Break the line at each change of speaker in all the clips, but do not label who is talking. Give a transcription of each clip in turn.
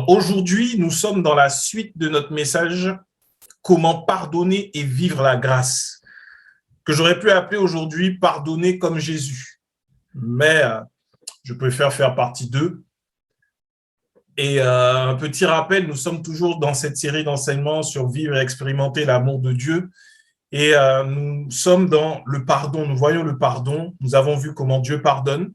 Donc aujourd'hui, nous sommes dans la suite de notre message « Comment pardonner et vivre la grâce » que j'aurais pu appeler aujourd'hui « Pardonner comme Jésus ». Mais je préfère faire partie 2. Et un petit rappel, nous sommes toujours dans cette série d'enseignements sur vivre et expérimenter l'amour de Dieu. Et nous sommes dans le pardon, nous voyons le pardon. Nous avons vu comment Dieu pardonne.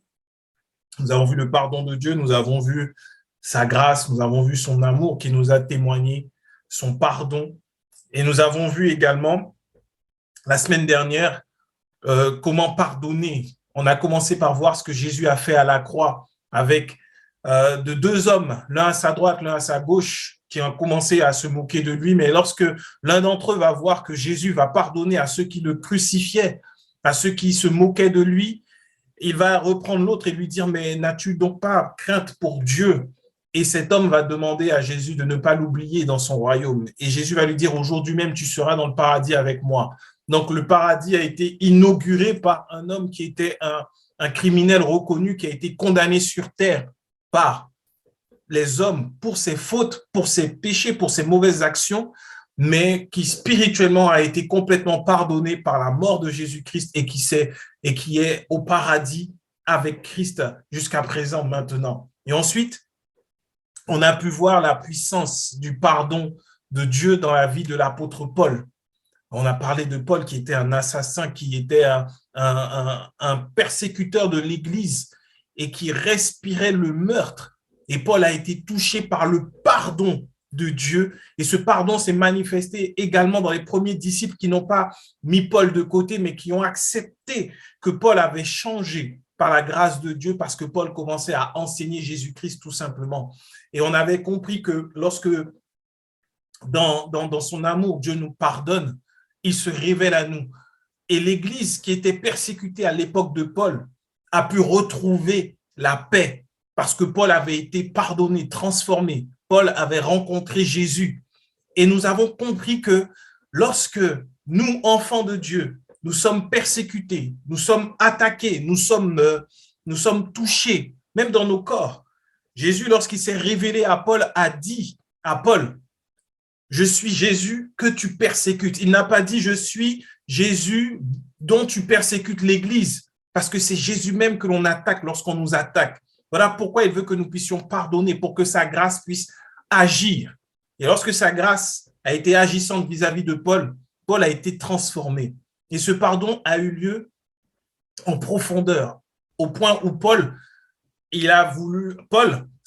Nous avons vu le pardon de Dieu, nous avons vu sa grâce, nous avons vu son amour qui nous a témoigné, son pardon. Et nous avons vu également, la semaine dernière, comment pardonner. On a commencé par voir ce que Jésus a fait à la croix avec de 2 hommes, l'un à sa droite, l'un à sa gauche, qui ont commencé à se moquer de lui. Mais lorsque l'un d'entre eux va voir que Jésus va pardonner à ceux qui le crucifiaient, à ceux qui se moquaient de lui, il va reprendre l'autre et lui dire « Mais n'as-tu donc pas crainte pour Dieu ?» Et cet homme va demander à Jésus de ne pas l'oublier dans son royaume. Et Jésus va lui dire « Aujourd'hui même, tu seras dans le paradis avec moi. » Donc, le paradis a été inauguré par un homme qui était un criminel reconnu, qui a été condamné sur terre par les hommes pour ses fautes, pour ses péchés, pour ses mauvaises actions, mais qui spirituellement a été complètement pardonné par la mort de Jésus-Christ et qui est au paradis avec Christ jusqu'à présent, maintenant. Et ensuite, on a pu voir la puissance du pardon de Dieu dans la vie de l'apôtre Paul. On a parlé de Paul qui était un assassin, qui était un persécuteur de l'Église et qui respirait le meurtre. Et Paul a été touché par le pardon de Dieu. Et ce pardon s'est manifesté également dans les premiers disciples qui n'ont pas mis Paul de côté, mais qui ont accepté que Paul avait changé par la grâce de Dieu parce que Paul commençait à enseigner Jésus-Christ tout simplement. Et on avait compris que lorsque dans son amour, Dieu nous pardonne, il se révèle à nous. Et l'Église qui était persécutée à l'époque de Paul a pu retrouver la paix parce que Paul avait été pardonné, transformé. Paul avait rencontré Jésus. Et nous avons compris que lorsque nous, enfants de Dieu, nous sommes persécutés, nous sommes attaqués, nous sommes touchés, même dans nos corps. Jésus, lorsqu'il s'est révélé à Paul, a dit à Paul, « Je suis Jésus que tu persécutes ». Il n'a pas dit « Je suis Jésus dont tu persécutes l'Église », parce que c'est Jésus même que l'on attaque lorsqu'on nous attaque. Voilà pourquoi il veut que nous puissions pardonner, pour que sa grâce puisse agir. Et lorsque sa grâce a été agissante vis-à-vis de Paul, Paul a été transformé. Et ce pardon a eu lieu en profondeur, au point où Paul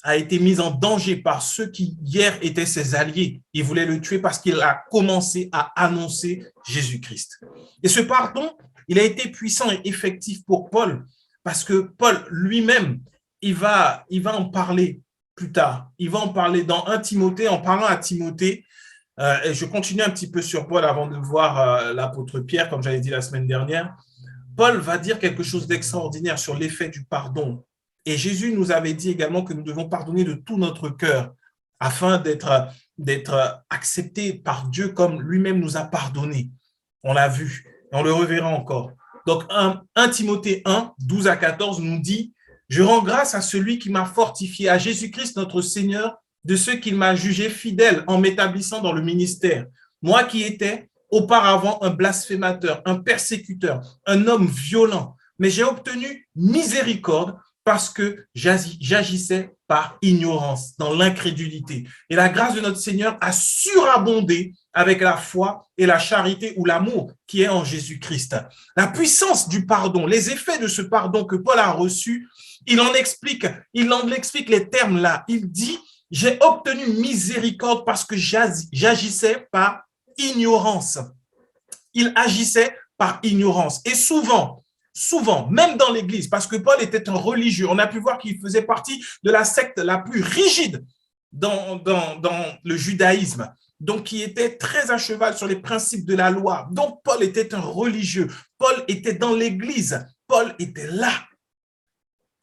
a été mis en danger par ceux qui hier étaient ses alliés. Ils voulaient le tuer parce qu'il a commencé à annoncer Jésus-Christ. Et ce pardon, il a été puissant et effectif pour Paul parce que Paul lui-même, il va en parler plus tard. Il va en parler dans 1 Timothée, en parlant à Timothée. Et je continue un petit peu sur Paul avant de voir l'apôtre Pierre, comme j'avais dit la semaine dernière. Paul va dire quelque chose d'extraordinaire sur l'effet du pardon. Et Jésus nous avait dit également que nous devons pardonner de tout notre cœur afin d'être acceptés par Dieu comme lui-même nous a pardonné. On l'a vu et on le reverra encore. Donc 1 Timothée 1, 12 à 14 nous dit « Je rends grâce à celui qui m'a fortifié, à Jésus-Christ notre Seigneur, de ce qu'il m'a jugé fidèle en m'établissant dans le ministère. Moi qui étais auparavant un blasphémateur, un persécuteur, un homme violent, mais j'ai obtenu miséricorde parce que j'agissais par ignorance, dans l'incrédulité. Et la grâce de notre Seigneur a surabondé avec la foi et la charité ou l'amour qui est en Jésus-Christ. La puissance du pardon, les effets de ce pardon que Paul a reçu, il en explique les termes là. Il dit, j'ai obtenu miséricorde parce que j'agissais par ignorance. Il agissait par ignorance. Et souvent, même dans l'Église, parce que Paul était un religieux, on a pu voir qu'il faisait partie de la secte la plus rigide dans le judaïsme, donc qui était très à cheval sur les principes de la loi. Donc Paul était un religieux, Paul était dans l'Église, Paul était là.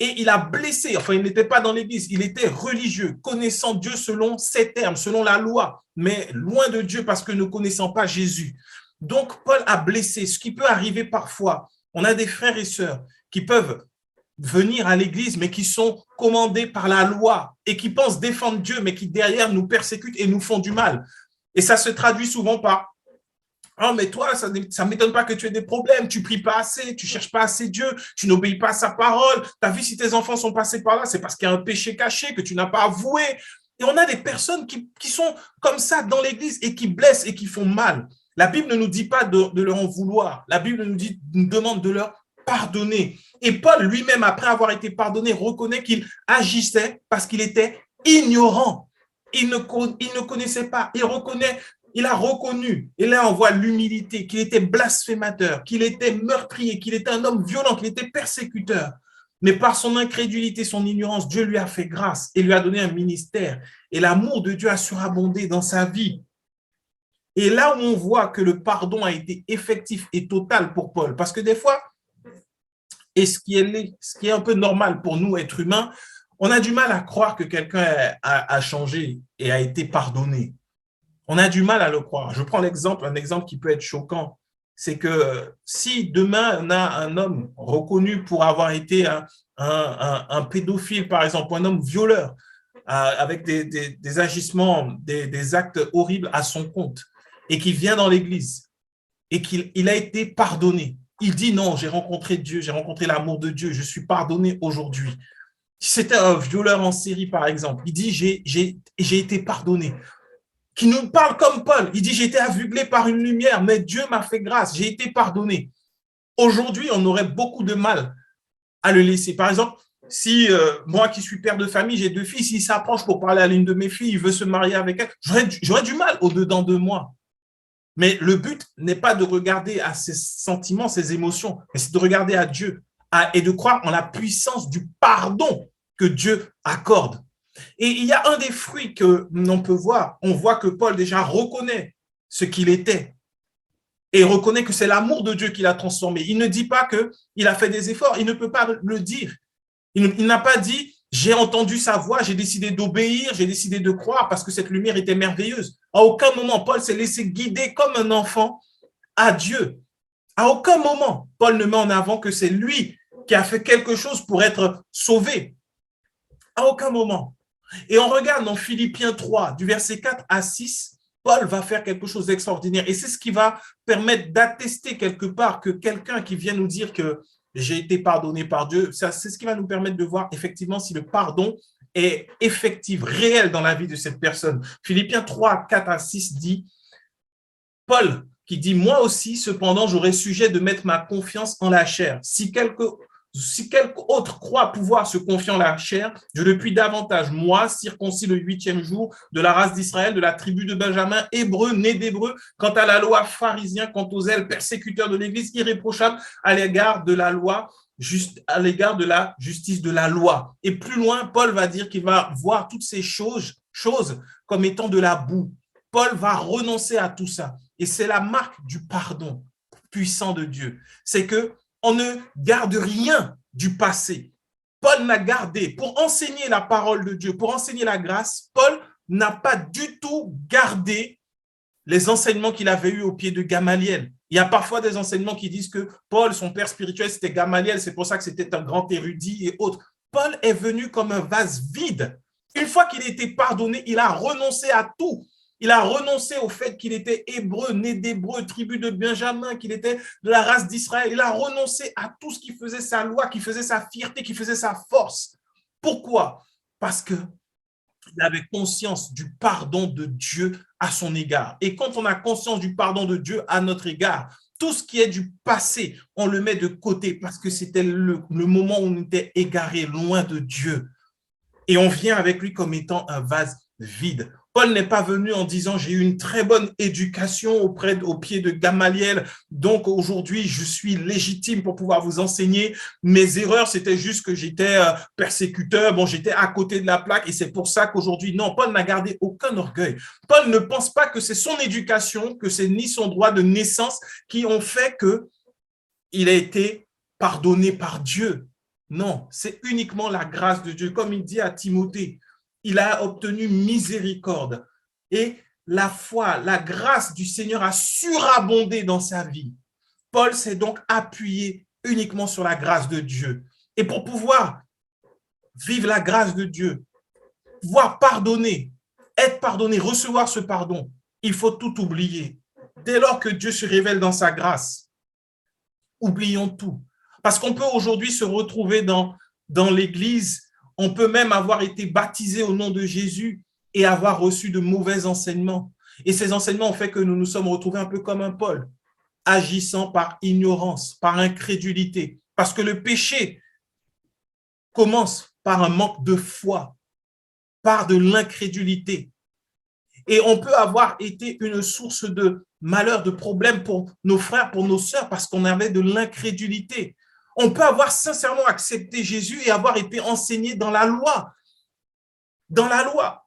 Et il a blessé, enfin il n'était pas dans l'Église, il était religieux, connaissant Dieu selon ses termes, selon la loi, mais loin de Dieu parce que ne connaissant pas Jésus. Donc Paul a blessé, ce qui peut arriver parfois. On a des frères et sœurs qui peuvent venir à l'église, mais qui sont commandés par la loi et qui pensent défendre Dieu, mais qui derrière nous persécutent et nous font du mal. Et ça se traduit souvent par « Oh, mais toi, ça ne m'étonne pas que tu aies des problèmes, tu pries pas assez, tu cherches pas assez Dieu, tu n'obéis pas à sa parole, tu as vu si tes enfants sont passés par là, c'est parce qu'il y a un péché caché que tu n'as pas avoué. » Et on a des personnes qui sont comme ça dans l'église et qui blessent et qui font mal. La Bible ne nous dit pas de leur en vouloir. La Bible nous demande de leur pardonner. Et Paul lui-même, après avoir été pardonné, reconnaît qu'il agissait parce qu'il était ignorant. Il ne connaissait pas. Il a reconnu, et là on voit l'humilité, qu'il était blasphémateur, qu'il était meurtrier, qu'il était un homme violent, qu'il était persécuteur. Mais par son incrédulité, son ignorance, Dieu lui a fait grâce et lui a donné un ministère. Et l'amour de Dieu a surabondé dans sa vie. Et là où on voit que le pardon a été effectif et total pour Paul, parce que des fois, et ce qui est un peu normal pour nous, êtres humains, on a du mal à croire que quelqu'un a changé et a été pardonné. On a du mal à le croire. Je prends un exemple qui peut être choquant. C'est que si demain, on a un homme reconnu pour avoir été un pédophile, par exemple, un homme violeur, avec des agissements, des actes horribles à son compte, et qui vient dans l'église, et qu'il a été pardonné. Il dit non, j'ai rencontré Dieu, j'ai rencontré l'amour de Dieu, je suis pardonné aujourd'hui. Si c'était un violeur en série, par exemple, il dit j'ai été pardonné. Qui nous parle comme Paul. Il dit, j'ai été aveuglé par une lumière, mais Dieu m'a fait grâce, j'ai été pardonné. Aujourd'hui, on aurait beaucoup de mal à le laisser. Par exemple, si moi qui suis père de famille, j'ai 2 filles, s'il s'approche pour parler à l'une de mes filles, il veut se marier avec elle, j'aurais du mal au-dedans de moi. Mais le but n'est pas de regarder à ses sentiments, ses émotions, mais c'est de regarder à Dieu et de croire en la puissance du pardon que Dieu accorde. Et il y a un des fruits que l'on peut voir. On voit que Paul déjà reconnaît ce qu'il était et reconnaît que c'est l'amour de Dieu qui l'a transformé. Il ne dit pas qu'il a fait des efforts, il ne peut pas le dire. Il n'a pas dit « j'ai entendu sa voix, j'ai décidé d'obéir, j'ai décidé de croire parce que cette lumière était merveilleuse ». À aucun moment, Paul s'est laissé guider comme un enfant à Dieu. À aucun moment, Paul ne met en avant que c'est lui qui a fait quelque chose pour être sauvé. À aucun moment. Et on regarde dans Philippiens 3, du verset 4 à 6, Paul va faire quelque chose d'extraordinaire. Et c'est ce qui va permettre d'attester quelque part que quelqu'un qui vient nous dire que j'ai été pardonné par Dieu, c'est ce qui va nous permettre de voir effectivement si le pardon est effectif, réel dans la vie de cette personne. Philippiens 3, 4 à 6 dit, Paul qui dit, moi aussi, cependant, j'aurais sujet de mettre ma confiance en la chair. Si quelque autre croit pouvoir se confier en la chair, je le puis davantage. Moi, circoncis le 8e jour, de la race d'Israël, de la tribu de Benjamin, hébreu, né d'hébreu, quant à la loi, pharisien, quant aux ailes, persécuteurs de l'Église, irréprochable à l'égard de la loi, juste à l'égard de la justice de la loi. Et plus loin, Paul va dire qu'il va voir toutes ces choses comme étant de la boue. Paul va renoncer à tout ça. Et c'est la marque du pardon puissant de Dieu. C'est que on ne garde rien du passé. Paul n'a gardé, pour enseigner la parole de Dieu, pour enseigner la grâce, Paul n'a pas du tout gardé les enseignements qu'il avait eus au pied de Gamaliel. Il y a parfois des enseignements qui disent que Paul, son père spirituel, c'était Gamaliel, c'est pour ça que c'était un grand érudit et autres. Paul est venu comme un vase vide. Une fois qu'il a été pardonné, il a renoncé à tout. Il a renoncé au fait qu'il était hébreu, né d'hébreu, tribu de Benjamin, qu'il était de la race d'Israël. Il a renoncé à tout ce qui faisait sa loi, qui faisait sa fierté, qui faisait sa force. Pourquoi? Parce qu'il avait conscience du pardon de Dieu à son égard. Et quand on a conscience du pardon de Dieu à notre égard, tout ce qui est du passé, on le met de côté parce que c'était le moment où on était égaré, loin de Dieu. Et on vient avec lui comme étant un vase vide. Paul n'est pas venu en disant « j'ai eu une très bonne éducation au pied de Gamaliel, donc aujourd'hui je suis légitime pour pouvoir vous enseigner. Mes erreurs, c'était juste que j'étais persécuteur, bon, j'étais à côté de la plaque et c'est pour ça qu'aujourd'hui… » Non, Paul n'a gardé aucun orgueil. Paul ne pense pas que c'est son éducation, que c'est ni son droit de naissance qui ont fait qu'il a été pardonné par Dieu. Non, c'est uniquement la grâce de Dieu. Comme il dit à Timothée, il a obtenu miséricorde. Et la foi, la grâce du Seigneur a surabondé dans sa vie. Paul s'est donc appuyé uniquement sur la grâce de Dieu. Et pour pouvoir vivre la grâce de Dieu, pouvoir pardonner, être pardonné, recevoir ce pardon, il faut tout oublier. Dès lors que Dieu se révèle dans sa grâce, oublions tout. Parce qu'on peut aujourd'hui se retrouver dans l'église, on peut même avoir été baptisé au nom de Jésus et avoir reçu de mauvais enseignements. Et ces enseignements ont fait que nous nous sommes retrouvés un peu comme un Paul, agissant par ignorance, par incrédulité. Parce que le péché commence par un manque de foi, par de l'incrédulité. Et on peut avoir été une source de malheur, de problème pour nos frères, pour nos sœurs, parce qu'on avait de l'incrédulité. On peut avoir sincèrement accepté Jésus et avoir été enseigné dans la loi. Dans la loi.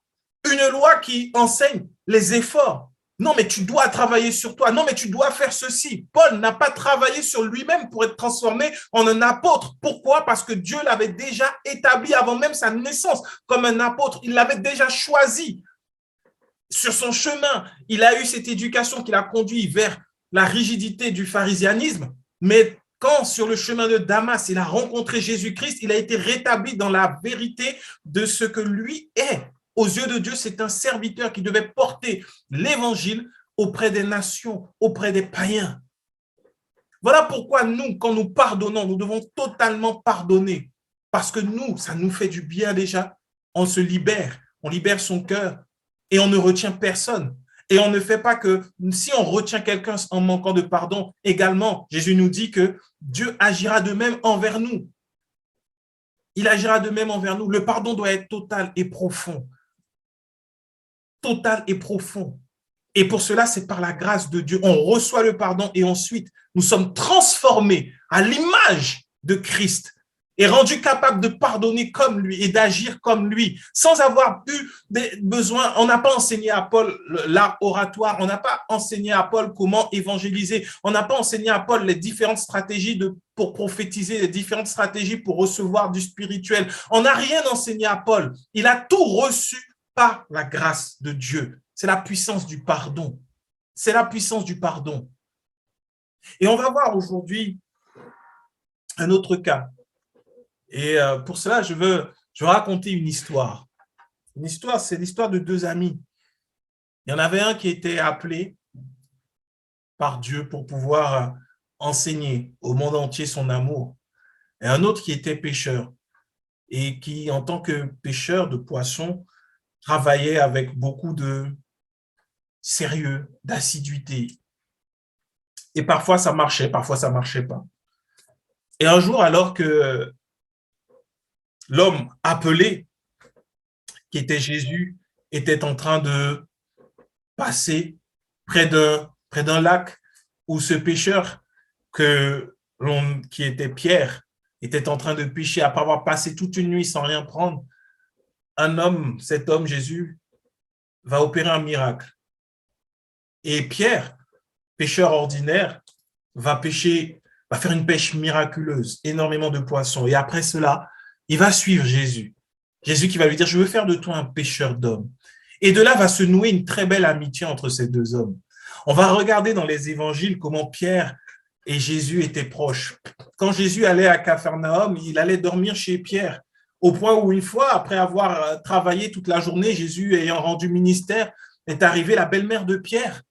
Une loi qui enseigne les efforts. Non, mais tu dois travailler sur toi. Non, mais tu dois faire ceci. Paul n'a pas travaillé sur lui-même pour être transformé en un apôtre. Pourquoi? Parce que Dieu l'avait déjà établi avant même sa naissance comme un apôtre. Il l'avait déjà choisi. Sur son chemin, il a eu cette éducation qui l'a conduit vers la rigidité du pharisianisme, mais quand sur le chemin de Damas, il a rencontré Jésus-Christ, il a été rétabli dans la vérité de ce que lui est. Aux yeux de Dieu, c'est un serviteur qui devait porter l'évangile auprès des nations, auprès des païens. Voilà pourquoi nous, quand nous pardonnons, nous devons totalement pardonner, parce que nous, ça nous fait du bien déjà. On se libère, on libère son cœur, et on ne retient personne. Et on ne fait pas que, si on retient quelqu'un en manquant de pardon, également, Jésus nous dit que Dieu agira de même envers nous. Il agira de même envers nous. Le pardon doit être total et profond. Total et profond. Et pour cela, c'est par la grâce de Dieu. On reçoit le pardon et ensuite, nous sommes transformés à l'image de Christ et rendus capables de pardonner comme lui et d'agir comme lui, sans avoir eu besoin. On n'a pas enseigné à Paul l'art oratoire, on n'a pas enseigné à Paul comment évangéliser, on n'a pas enseigné à Paul les différentes stratégies pour prophétiser, les différentes stratégies pour recevoir du spirituel. On n'a rien enseigné à Paul. Il a tout reçu par la grâce de Dieu. C'est la puissance du pardon. C'est la puissance du pardon. Et on va voir aujourd'hui un autre cas. Et pour cela, je veux raconter une histoire. Une histoire, c'est l'histoire de deux amis. Il y en avait un qui était appelé par Dieu pour pouvoir enseigner au monde entier son amour. Et un autre qui était pêcheur et qui, en tant que pêcheur de poissons, travaillait avec beaucoup de sérieux, d'assiduité. Et parfois, ça marchait, parfois, ça ne marchait pas. Et un jour, alors que l'homme appelé, qui était Jésus, était en train de passer près d'un lac où ce pêcheur qui était Pierre était en train de pêcher après avoir passé toute une nuit sans rien prendre. Cet homme Jésus, va opérer un miracle. Et Pierre, pêcheur ordinaire, va faire une pêche miraculeuse, énormément de poissons. Et après cela, il va suivre Jésus. Jésus qui va lui dire, je veux faire de toi un pêcheur d'hommes. Et de là va se nouer une très belle amitié entre ces deux hommes. On va regarder dans les évangiles comment Pierre et Jésus étaient proches. Quand Jésus allait à Capharnaüm, il allait dormir chez Pierre, au point où une fois, après avoir travaillé toute la journée, Jésus ayant rendu ministère, est arrivé, la belle-mère de Pierre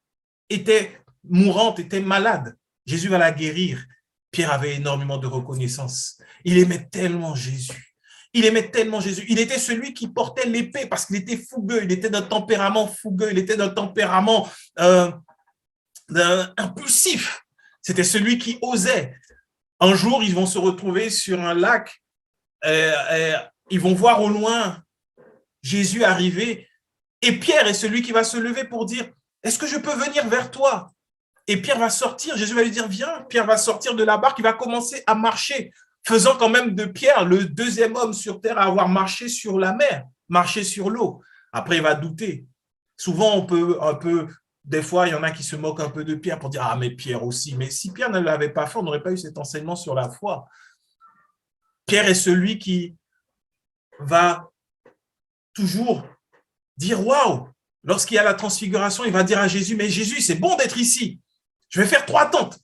était mourante, était malade. Jésus va la guérir. Pierre avait énormément de reconnaissance. Il aimait tellement Jésus. Il aimait tellement Jésus. Il était celui qui portait l'épée parce qu'il était fougueux. Il était d'un tempérament fougueux. Il était d'un tempérament impulsif. C'était celui qui osait. Un jour, ils vont se retrouver sur un lac. Ils vont voir au loin Jésus arriver. Et Pierre est celui qui va se lever pour dire, est-ce que je peux venir vers toi? Et Pierre va sortir, Jésus va lui dire, viens. Pierre va sortir de la barque, il va commencer à marcher, faisant quand même de Pierre le deuxième homme sur terre à avoir marché sur la mer, marché sur l'eau. Après, il va douter. Souvent, on peut un peu, des fois, il y en a qui se moquent un peu de Pierre pour dire, ah, mais Pierre aussi. Mais si Pierre ne l'avait pas fait, on n'aurait pas eu cet enseignement sur la foi. Pierre est celui qui va toujours dire, waouh, lorsqu'il y a la transfiguration, il va dire à Jésus, mais Jésus, c'est bon d'être ici. Je vais faire 3 tentes.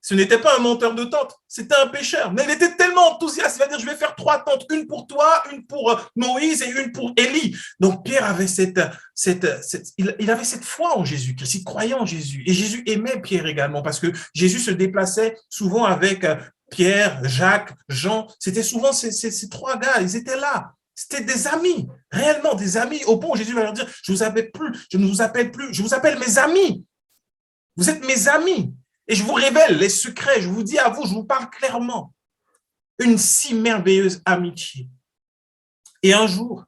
Ce n'était pas un monteur de tente, c'était un pêcheur. Mais il était tellement enthousiaste, il va dire, je vais faire 3 tentes, une pour toi, une pour Moïse et une pour Élie. Donc Pierre avait il avait cette foi en Jésus-Christ, il croyait en Jésus. Et Jésus aimait Pierre également, parce que Jésus se déplaçait souvent avec Pierre, Jacques, Jean. C'était souvent ces 3 gars, ils étaient là. C'était des amis, réellement des amis, au point où Jésus va leur dire, je ne vous appelle plus, je vous appelle mes amis. Vous êtes mes amis. Et je vous révèle les secrets, je vous dis à vous, je vous parle clairement. Une si merveilleuse amitié. Et un jour,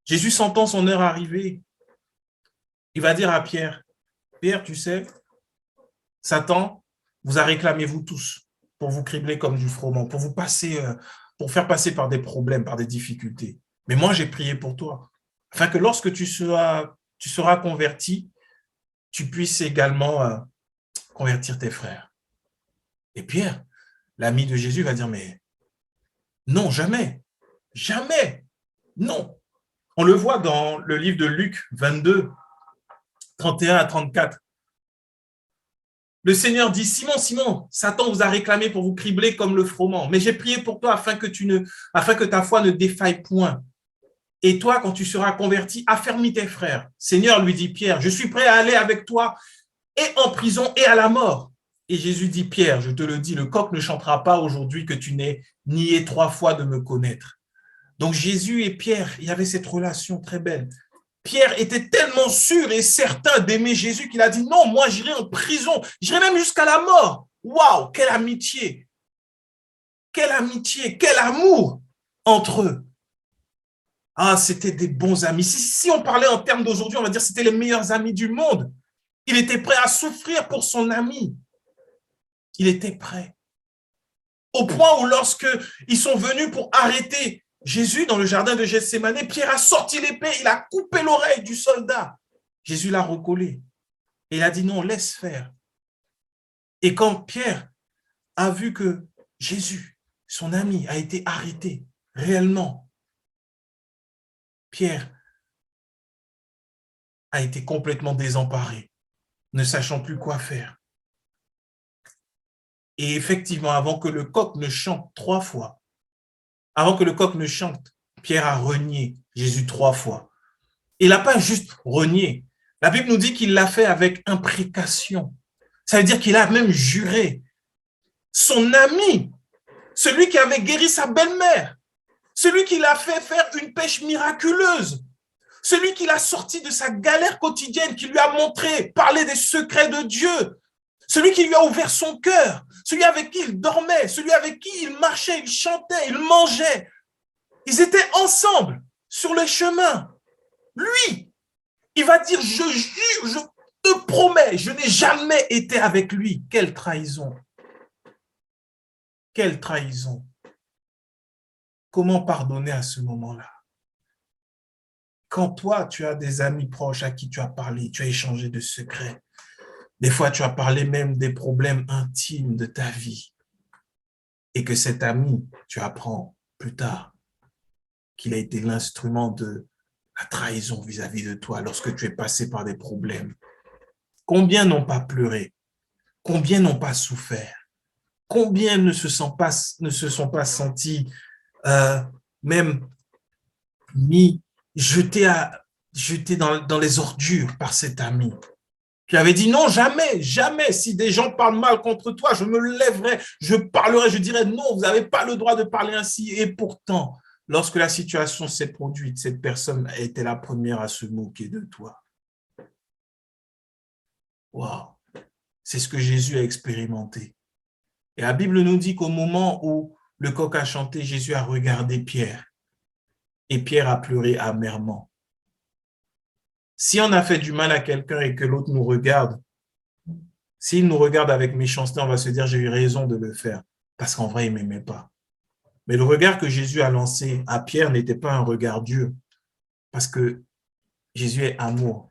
Jésus sentant son heure arriver, il va dire à Pierre, Pierre, tu sais, Satan vous a réclamé vous tous pour vous cribler comme du froment, pour faire passer par des problèmes, par des difficultés. Mais moi, j'ai prié pour toi, afin que lorsque tu seras converti, tu puisses également convertir tes frères. Et Pierre, l'ami de Jésus, va dire, mais non, jamais, jamais, non. On le voit dans le livre de Luc 22, 31 à 34. Le Seigneur dit, Simon, Simon, Satan vous a réclamé pour vous cribler comme le froment, mais j'ai prié pour toi afin que ta foi ne défaille point. Et toi, quand tu seras converti, affermis tes frères. Seigneur, lui dit Pierre, je suis prêt à aller avec toi et en prison et à la mort. Et Jésus dit, Pierre, je te le dis, le coq ne chantera pas aujourd'hui que tu n'aies nié 3 fois de me connaître. Donc Jésus et Pierre, il y avait cette relation très belle. Pierre était tellement sûr et certain d'aimer Jésus qu'il a dit, non, moi j'irai en prison, j'irai même jusqu'à la mort. Waouh, quelle amitié, quel amour entre eux. Ah, c'était des bons amis. Si on parlait en termes d'aujourd'hui, on va dire que c'était les meilleurs amis du monde. Il était prêt à souffrir pour son ami. Il était prêt. Au point où lorsqu'ils sont venus pour arrêter Jésus dans le jardin de Gethsémani, Pierre a sorti l'épée, il a coupé l'oreille du soldat. Jésus l'a recollé. Et il a dit non, laisse faire. Et quand Pierre a vu que Jésus, son ami, a été arrêté réellement, Pierre a été complètement désemparé, ne sachant plus quoi faire. Et effectivement, avant que le coq ne chante 3 fois, avant que le coq ne chante, Pierre a renié Jésus 3 fois. Il n'a pas juste renié. La Bible nous dit qu'il l'a fait avec imprécation. Ça veut dire qu'il a même juré. Son ami, celui qui avait guéri sa belle-mère, celui qui l'a fait faire une pêche miraculeuse, celui qui l'a sorti de sa galère quotidienne, qui lui a montré, parler des secrets de Dieu, celui qui lui a ouvert son cœur, celui avec qui il dormait, celui avec qui il marchait, il chantait, il mangeait. Ils étaient ensemble sur le chemin. Lui, il va dire, je jure, je te promets, je n'ai jamais été avec lui. Quelle trahison! Quelle trahison! Comment pardonner à ce moment-là? Quand toi, tu as des amis proches à qui tu as parlé, tu as échangé de secrets, des fois, tu as parlé même des problèmes intimes de ta vie et que cet ami, tu apprends plus tard qu'il a été l'instrument de la trahison vis-à-vis de toi lorsque tu es passé par des problèmes. Combien n'ont pas pleuré? Combien n'ont pas souffert? Combien ne se sont pas sentis même jetés dans les ordures par cet ami? Qui avait dit non, jamais, jamais, si des gens parlent mal contre toi, je me lèverai, je parlerai, je dirai non, vous n'avez pas le droit de parler ainsi. Et pourtant, lorsque la situation s'est produite, cette personne a été la première à se moquer de toi. Waouh, c'est ce que Jésus a expérimenté. Et la Bible nous dit qu'au moment où le coq a chanté, Jésus a regardé Pierre. Et Pierre a pleuré amèrement. Si on a fait du mal à quelqu'un et que l'autre nous regarde, s'il nous regarde avec méchanceté, on va se dire, j'ai eu raison de le faire, parce qu'en vrai, il ne m'aimait pas. Mais le regard que Jésus a lancé à Pierre n'était pas un regard dur, parce que Jésus est amour.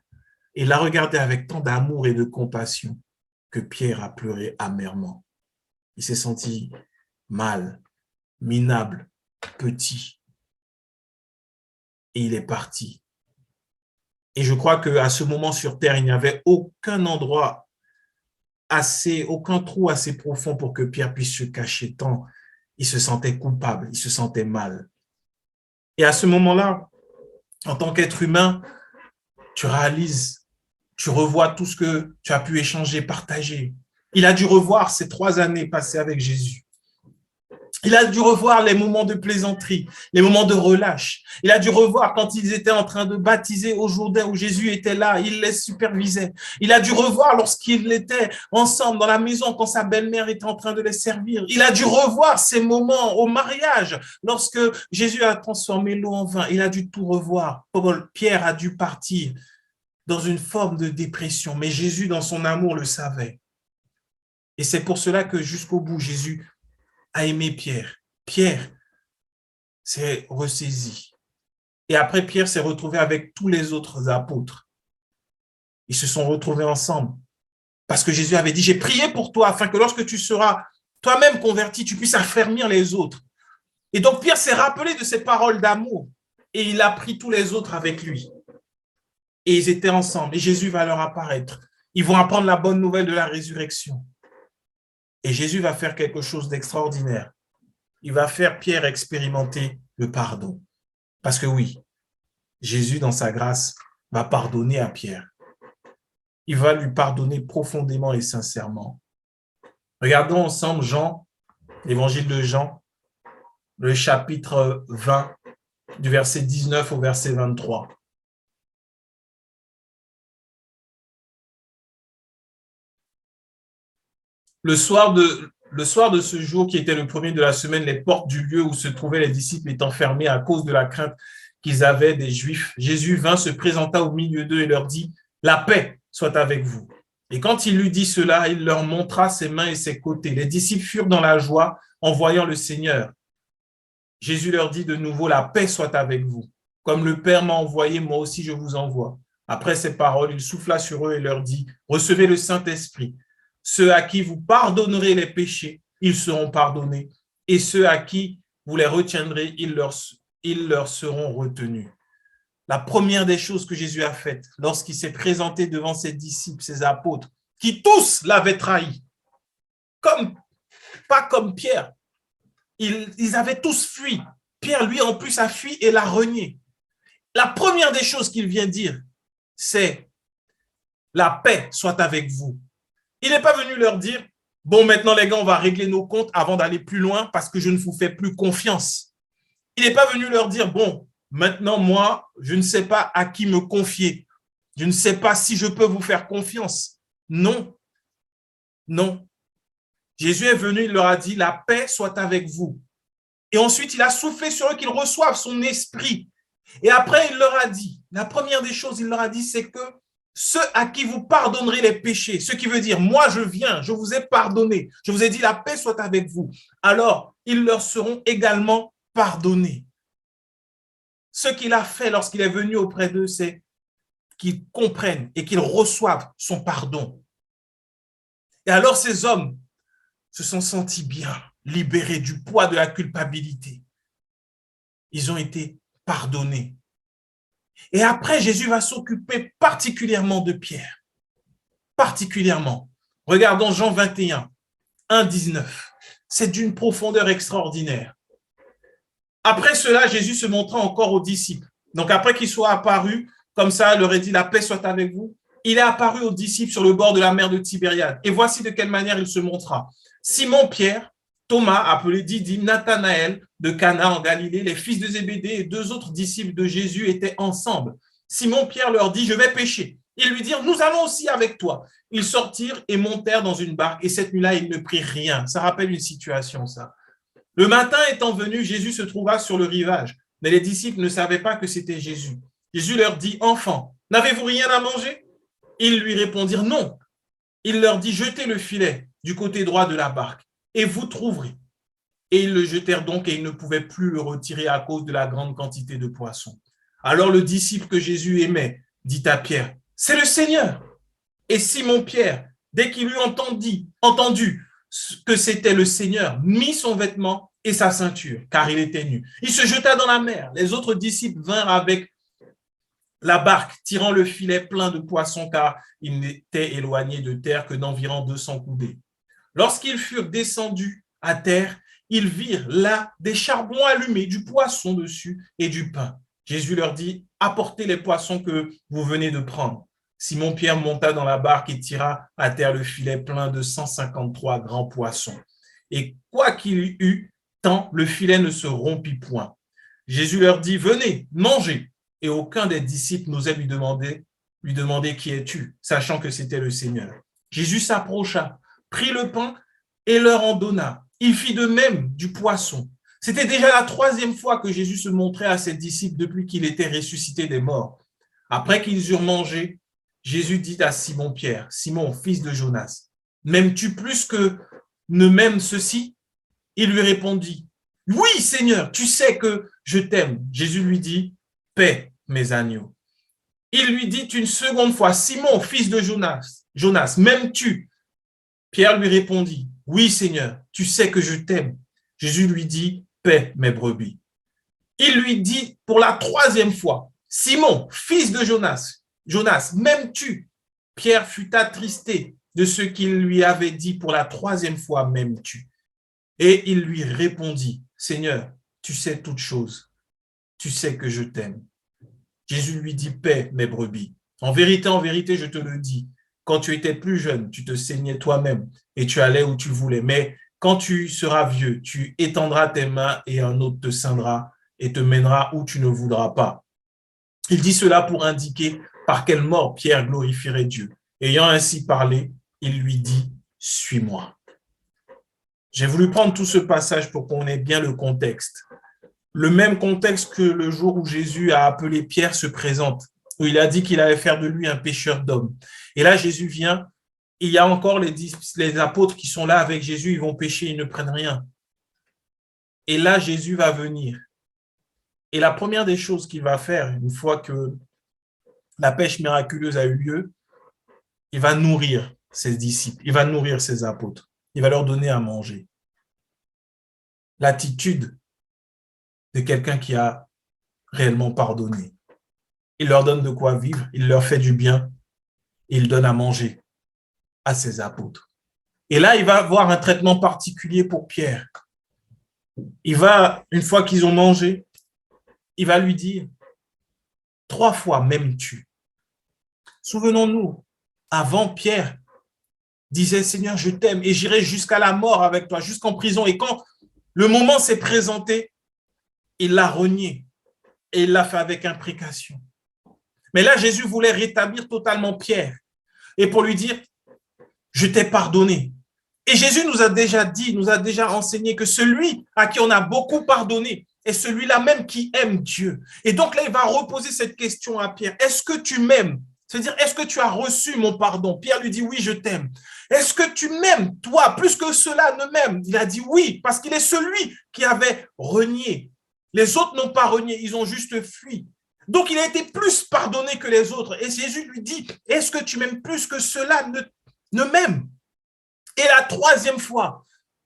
Il l'a regardé avec tant d'amour et de compassion que Pierre a pleuré amèrement. Il s'est senti mal, minable, petit. Et il est parti. Et je crois qu'à ce moment sur terre, il n'y avait aucun endroit aucun trou assez profond pour que Pierre puisse se cacher tant il se sentait coupable, il se sentait mal. Et à ce moment-là, en tant qu'être humain, tu réalises, tu revois tout ce que tu as pu échanger, partager. Il a dû revoir ces 3 années passées avec Jésus. Il a dû revoir les moments de plaisanterie, les moments de relâche. Il a dû revoir quand ils étaient en train de baptiser au Jourdain où Jésus était là, il les supervisait. Il a dû revoir lorsqu'ils étaient ensemble dans la maison quand sa belle-mère était en train de les servir. Il a dû revoir ces moments au mariage lorsque Jésus a transformé l'eau en vin. Il a dû tout revoir. Pierre a dû partir dans une forme de dépression, mais Jésus, dans son amour, le savait. Et c'est pour cela que jusqu'au bout, Jésus a aimé Pierre. Pierre s'est ressaisi. Et après, Pierre s'est retrouvé avec tous les autres apôtres. Ils se sont retrouvés ensemble. Parce que Jésus avait dit, j'ai prié pour toi afin que lorsque tu seras toi-même converti, tu puisses affermir les autres. Et donc, Pierre s'est rappelé de ces paroles d'amour et il a pris tous les autres avec lui. Et ils étaient ensemble et Jésus va leur apparaître. Ils vont apprendre la bonne nouvelle de la résurrection. Et Jésus va faire quelque chose d'extraordinaire. Il va faire Pierre expérimenter le pardon. Parce que oui, Jésus, dans sa grâce, va pardonner à Pierre. Il va lui pardonner profondément et sincèrement. Regardons ensemble Jean, l'évangile de Jean, le chapitre 20, du verset 19 au verset 23. Le soir de ce jour qui était le premier de la semaine, les portes du lieu où se trouvaient les disciples étant fermées à cause de la crainte qu'ils avaient des Juifs, Jésus vint, se présenta au milieu d'eux et leur dit « La paix soit avec vous ». Et quand il eut dit cela, il leur montra ses mains et ses côtés. Les disciples furent dans la joie en voyant le Seigneur. Jésus leur dit de nouveau « La paix soit avec vous. Comme le Père m'a envoyé, moi aussi je vous envoie ». Après ces paroles, il souffla sur eux et leur dit « Recevez le Saint-Esprit. Ceux à qui vous pardonnerez les péchés, ils seront pardonnés. Et ceux à qui vous les retiendrez, ils leur seront retenus. » La première des choses que Jésus a faites lorsqu'il s'est présenté devant ses disciples, ses apôtres, qui tous l'avaient trahi, pas comme Pierre. Ils avaient tous fui. Pierre, lui, en plus, a fui et l'a renié. La première des choses qu'il vient dire, c'est « La paix soit avec vous ». Il n'est pas venu leur dire, bon, maintenant les gars, on va régler nos comptes avant d'aller plus loin parce que je ne vous fais plus confiance. Il n'est pas venu leur dire, bon, maintenant moi, je ne sais pas à qui me confier. Je ne sais pas si je peux vous faire confiance. Non, non. Jésus est venu, il leur a dit, la paix soit avec vous. Et ensuite, il a soufflé sur eux qu'ils reçoivent son esprit. Et après, il leur a dit, la première des choses, il leur a dit, c'est que ceux à qui vous pardonnerez les péchés, ce qui veut dire, moi je viens, je vous ai pardonné, je vous ai dit la paix soit avec vous, alors ils leur seront également pardonnés. Ce qu'il a fait lorsqu'il est venu auprès d'eux, c'est qu'ils comprennent et qu'ils reçoivent son pardon. Et alors ces hommes se sont sentis bien, libérés du poids de la culpabilité. Ils ont été pardonnés. Et après, Jésus va s'occuper particulièrement de Pierre. Particulièrement. Regardons Jean 21, 1, 19. C'est d'une profondeur extraordinaire. Après cela, Jésus se montra encore aux disciples. Donc après qu'il soit apparu, comme ça, il leur a dit, la paix soit avec vous. Il est apparu aux disciples sur le bord de la mer de Tibériade. Et voici de quelle manière il se montra. Simon Pierre, Thomas, appelé Didyme, Nathanaël de Cana en Galilée, les fils de Zébédée et 2 autres disciples de Jésus étaient ensemble. Simon Pierre leur dit, je vais pêcher. Ils lui dirent, nous allons aussi avec toi. Ils sortirent et montèrent dans une barque et cette nuit-là, ils ne prirent rien. Ça rappelle une situation, ça. Le matin étant venu, Jésus se trouva sur le rivage, mais les disciples ne savaient pas que c'était Jésus. Jésus leur dit, enfants, n'avez-vous rien à manger? Ils lui répondirent, non. Il leur dit, jetez le filet du côté droit de la barque et vous trouverez. Et ils le jetèrent donc et ils ne pouvaient plus le retirer à cause de la grande quantité de poissons. Alors le disciple que Jésus aimait dit à Pierre, c'est le Seigneur. Et Simon Pierre, dès qu'il eut entendu que c'était le Seigneur, mit son vêtement et sa ceinture, car il était nu. Il se jeta dans la mer. Les autres disciples vinrent avec la barque, tirant le filet plein de poissons, car il n'était éloigné de terre que d'environ 200 coudées. Lorsqu'ils furent descendus à terre, ils virent là des charbons allumés, du poisson dessus et du pain. Jésus leur dit, apportez les poissons que vous venez de prendre. Simon-Pierre monta dans la barque et tira à terre le filet plein de 153 grands poissons. Et quoi qu'il y eût, tant le filet ne se rompit point. Jésus leur dit, venez, mangez. Et aucun des disciples n'osait lui demander qui es-tu, sachant que c'était le Seigneur. Jésus s'approcha, prit le pain et leur en donna. Il fit de même du poisson. C'était déjà la 3e fois que Jésus se montrait à ses disciples depuis qu'il était ressuscité des morts. Après qu'ils eurent mangé, Jésus dit à Simon-Pierre, Simon, fils de Jonas, m'aimes-tu plus que ne m'aime ceci? Il lui répondit, oui, Seigneur, tu sais que je t'aime. Jésus lui dit, paix, mes agneaux. Il lui dit une seconde fois, Simon, fils de Jonas, m'aimes-tu? Pierre lui répondit, oui, Seigneur, tu sais que je t'aime. Jésus lui dit, paix, mes brebis. Il lui dit pour la 3e fois, Simon, fils de Jonas, m'aimes-tu? Pierre fut attristé de ce qu'il lui avait dit pour la 3e fois, m'aimes-tu? Et il lui répondit, Seigneur, tu sais toutes choses, tu sais que je t'aime. Jésus lui dit, paix, mes brebis. En vérité, je te le dis, quand tu étais plus jeune, tu te saignais toi-même et tu allais où tu voulais. Mais quand tu seras vieux, tu étendras tes mains et un autre te ceindra et te mènera où tu ne voudras pas. Il dit cela pour indiquer par quelle mort Pierre glorifierait Dieu. Ayant ainsi parlé, il lui dit, suis-moi. J'ai voulu prendre tout ce passage pour qu'on ait bien le contexte. Le même contexte que le jour où Jésus a appelé Pierre se présente, où il a dit qu'il allait faire de lui un pêcheur d'hommes. Et là, Jésus vient, et il y a encore les apôtres qui sont là avec Jésus, ils vont pêcher, ils ne prennent rien. Et là, Jésus va venir. Et la première des choses qu'il va faire, une fois que la pêche miraculeuse a eu lieu, il va nourrir ses disciples, il va nourrir ses apôtres, il va leur donner à manger. L'attitude de quelqu'un qui a réellement pardonné. Il leur donne de quoi vivre, il leur fait du bien, il donne à manger à ses apôtres. Et là, il va avoir un traitement particulier pour Pierre. Il va, une fois qu'ils ont mangé, il va lui dire, 3 fois m'aimes-tu? Souvenons-nous, avant Pierre disait, Seigneur, je t'aime et j'irai jusqu'à la mort avec toi, jusqu'en prison. Et quand le moment s'est présenté, il l'a renié et il l'a fait avec imprécation. Mais là, Jésus voulait rétablir totalement Pierre et pour lui dire, je t'ai pardonné. Et Jésus nous a déjà dit, nous a déjà enseigné que celui à qui on a beaucoup pardonné est celui-là même qui aime Dieu. Et donc là, il va reposer cette question à Pierre. Est-ce que tu m'aimes? C'est-à-dire, est-ce que tu as reçu mon pardon? Pierre lui dit, oui, je t'aime. Est-ce que tu m'aimes, toi, plus que cela ne m'aime? Il a dit oui, parce qu'il est celui qui avait renié. Les autres n'ont pas renié, ils ont juste fui. Donc, il a été plus pardonné que les autres. Et Jésus lui dit, est-ce que tu m'aimes plus que cela ne m'aime? Et la 3e fois,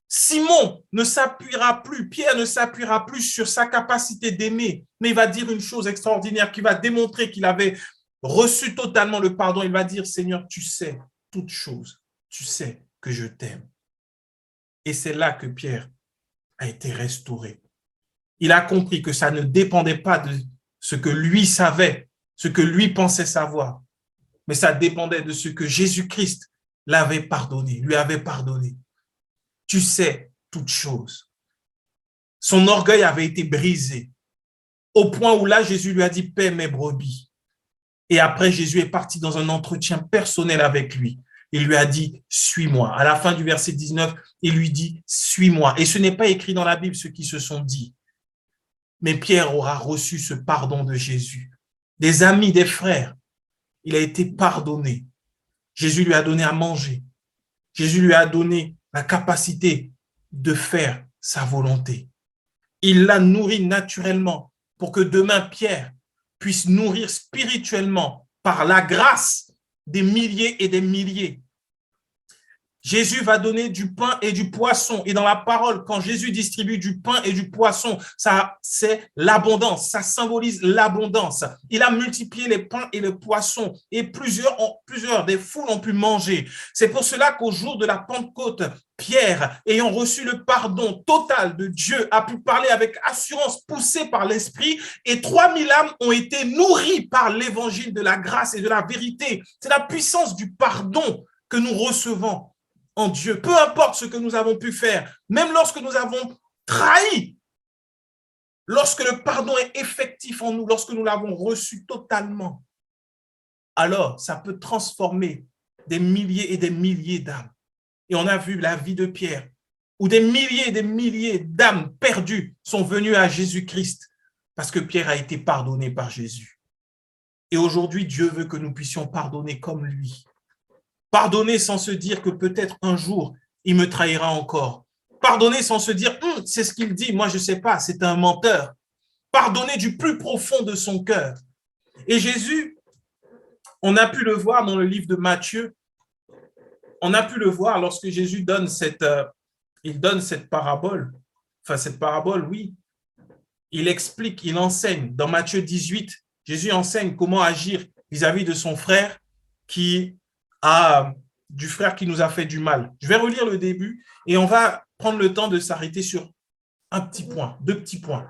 Simon ne s'appuiera plus, Pierre ne s'appuiera plus sur sa capacité d'aimer, mais il va dire une chose extraordinaire qui va démontrer qu'il avait reçu totalement le pardon. Il va dire, Seigneur, tu sais toutes choses, tu sais que je t'aime. Et c'est là que Pierre a été restauré. Il a compris que ça ne dépendait pas de ce que lui savait, ce que lui pensait savoir, mais ça dépendait de ce que Jésus-Christ l'avait pardonné, lui avait pardonné. Tu sais toutes choses. Son orgueil avait été brisé au point où là, Jésus lui a dit, paie mes brebis. Et après, Jésus est parti dans un entretien personnel avec lui. Il lui a dit, suis-moi. À la fin du verset 19, il lui dit, suis-moi. Et ce n'est pas écrit dans la Bible ce qui se sont dit. Mais Pierre aura reçu ce pardon de Jésus. Des amis, des frères, il a été pardonné. Jésus lui a donné à manger. Jésus lui a donné la capacité de faire sa volonté. Il l'a nourri naturellement pour que demain Pierre puisse nourrir spirituellement par la grâce des milliers et des milliers. Jésus va donner du pain et du poisson. Et dans la parole, quand Jésus distribue du pain et du poisson, ça, c'est l'abondance. Ça symbolise l'abondance. Il a multiplié les pains et les poissons. Et plusieurs des foules ont pu manger. C'est pour cela qu'au jour de la Pentecôte, Pierre, ayant reçu le pardon total de Dieu, a pu parler avec assurance, poussé par l'Esprit, et 3000 âmes ont été nourries par l'évangile de la grâce et de la vérité. C'est la puissance du pardon que nous recevons en Dieu, peu importe ce que nous avons pu faire, même lorsque nous avons trahi, lorsque le pardon est effectif en nous, lorsque nous l'avons reçu totalement, alors ça peut transformer des milliers et des milliers d'âmes. Et on a vu la vie de Pierre, où des milliers et des milliers d'âmes perdues sont venues à Jésus-Christ, parce que Pierre a été pardonné par Jésus. Et aujourd'hui, Dieu veut que nous puissions pardonner comme lui. Pardonner sans se dire que peut-être un jour, il me trahira encore. Pardonner sans se dire, c'est ce qu'il dit, moi je ne sais pas, c'est un menteur. Pardonner du plus profond de son cœur. Et Jésus, on a pu le voir dans le livre de Matthieu, on a pu le voir lorsque Jésus donne cette parabole. Enfin, cette parabole, oui. Il explique, il enseigne. Dans Matthieu 18, Jésus enseigne comment agir vis-à-vis de son frère du frère qui nous a fait du mal. Je vais relire le début et on va prendre le temps de s'arrêter sur un petit point, deux petits points.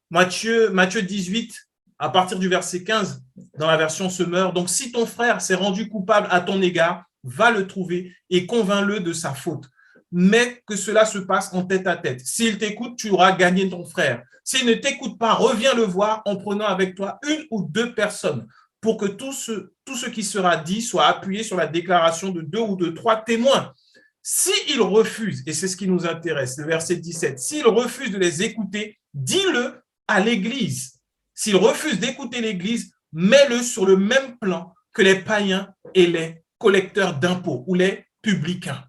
Matthieu 18, à partir du verset 15, dans la version Semeur. Donc, si ton frère s'est rendu coupable à ton égard, va le trouver et convainc-le de sa faute. Mais que cela se passe en tête à tête. S'il t'écoute, tu auras gagné ton frère. S'il ne t'écoute pas, reviens le voir en prenant avec toi une ou deux personnes, pour que tout ce qui sera dit soit appuyé sur la déclaration de 2 ou de 3 témoins. S'il refuse, et c'est ce qui nous intéresse, le verset 17, s'il refuse de les écouter, dis-le à l'Église. S'il refuse d'écouter l'Église, mets-le sur le même plan que les païens et les collecteurs d'impôts ou les publicains.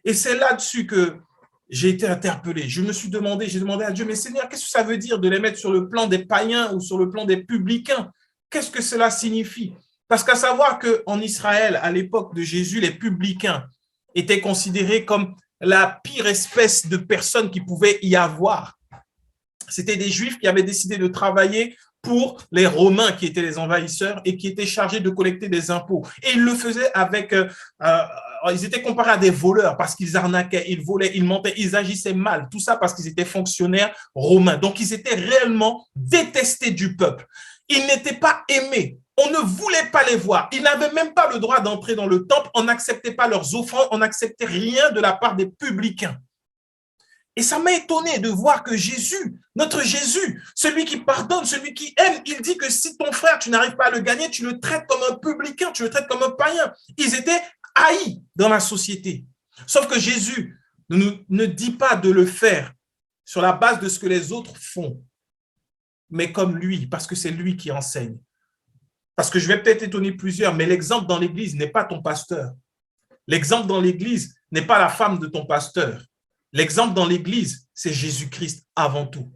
Et c'est là-dessus que j'ai été interpellé. J'ai demandé à Dieu, mais Seigneur, qu'est-ce que ça veut dire de les mettre sur le plan des païens ou sur le plan des publicains? Qu'est-ce que cela signifie? Parce qu'à savoir qu'en Israël, à l'époque de Jésus, les publicains étaient considérés comme la pire espèce de personnes qui pouvaient y avoir. C'était des Juifs qui avaient décidé de travailler pour les Romains qui étaient les envahisseurs et qui étaient chargés de collecter des impôts. Et ils le faisaient avec... ils étaient comparés à des voleurs parce qu'ils arnaquaient, ils volaient, ils mentaient, ils agissaient mal. Tout ça parce qu'ils étaient fonctionnaires romains. Donc, ils étaient réellement détestés du peuple. Ils n'étaient pas aimés. On ne voulait pas les voir. Ils n'avaient même pas le droit d'entrer dans le temple. On n'acceptait pas leurs offrandes. On n'acceptait rien de la part des publicains. Et ça m'a étonné de voir que Jésus, notre Jésus, celui qui pardonne, celui qui aime, il dit que si ton frère, tu n'arrives pas à le gagner, tu le traites comme un publicain, tu le traites comme un païen. Ils étaient haïs dans la société. Sauf que Jésus ne dit pas de le faire sur la base de ce que les autres font, mais comme lui, parce que c'est lui qui enseigne. Parce que je vais peut-être étonner plusieurs, mais l'exemple dans l'Église n'est pas ton pasteur. L'exemple dans l'Église n'est pas la femme de ton pasteur. L'exemple dans l'Église, c'est Jésus-Christ avant tout.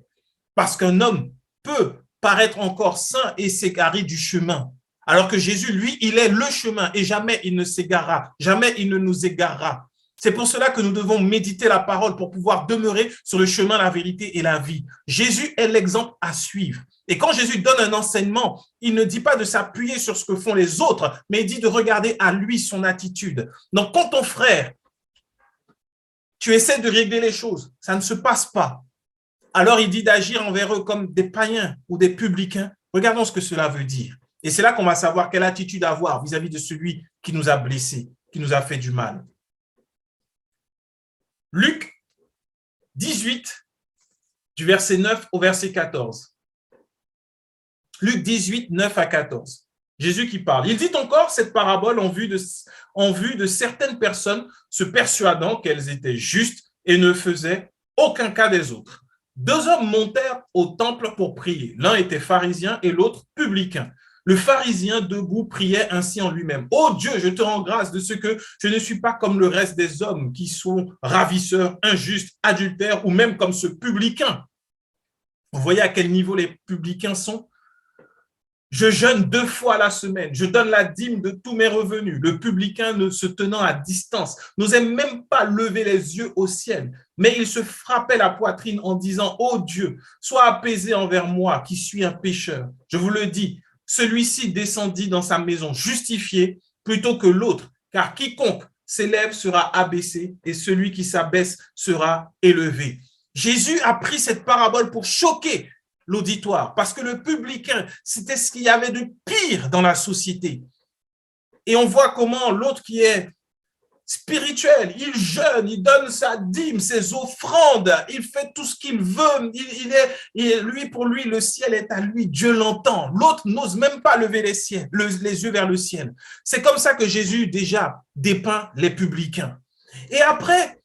Parce qu'un homme peut paraître encore saint et s'égarer du chemin. Alors que Jésus, lui, il est le chemin et jamais il ne s'égarera, jamais il ne nous égarera. C'est pour cela que nous devons méditer la parole pour pouvoir demeurer sur le chemin, la vérité et la vie. Jésus est l'exemple à suivre. Et quand Jésus donne un enseignement, il ne dit pas de s'appuyer sur ce que font les autres, mais il dit de regarder à lui son attitude. Donc, quand ton frère, tu essaies de régler les choses, ça ne se passe pas. Alors, il dit d'agir envers eux comme des païens ou des publicains. Regardons ce que cela veut dire. Et c'est là qu'on va savoir quelle attitude avoir vis-à-vis de celui qui nous a blessés, qui nous a fait du mal. Luc 18, du verset 9 au verset 14. Luc 18, 9 à 14. Jésus qui parle. Il dit encore cette parabole en vue de certaines personnes se persuadant qu'elles étaient justes et ne faisaient aucun cas des autres. 2 hommes montèrent au temple pour prier. L'un était pharisien et l'autre publicain. Le pharisien debout priait ainsi en lui-même. « Ô Dieu, je te rends grâce de ce que je ne suis pas comme le reste des hommes qui sont ravisseurs, injustes, adultères ou même comme ce publicain. » Vous voyez à quel niveau les publicains sont? Je jeûne 2 fois la semaine. Je donne la dîme de tous mes revenus. Le publicain, ne se tenant à distance, n'osait même pas lever les yeux au ciel, mais il se frappait la poitrine en disant « Ô Dieu, sois apaisé envers moi qui suis un pécheur. » Je vous le dis, celui-ci descendit dans sa maison justifié plutôt que l'autre, car quiconque s'élève sera abaissé et celui qui s'abaisse sera élevé. Jésus a pris cette parabole pour choquer l'auditoire, parce que le publicain, c'était ce qu'il y avait de pire dans la société. Et on voit comment l'autre qui est spirituel, il jeûne, il donne sa dîme, ses offrandes, il fait tout ce qu'il veut, pour lui, le ciel est à lui, Dieu l'entend. L'autre n'ose même pas lever les yeux vers le ciel. C'est comme ça que Jésus déjà dépeint les publicains. Et après,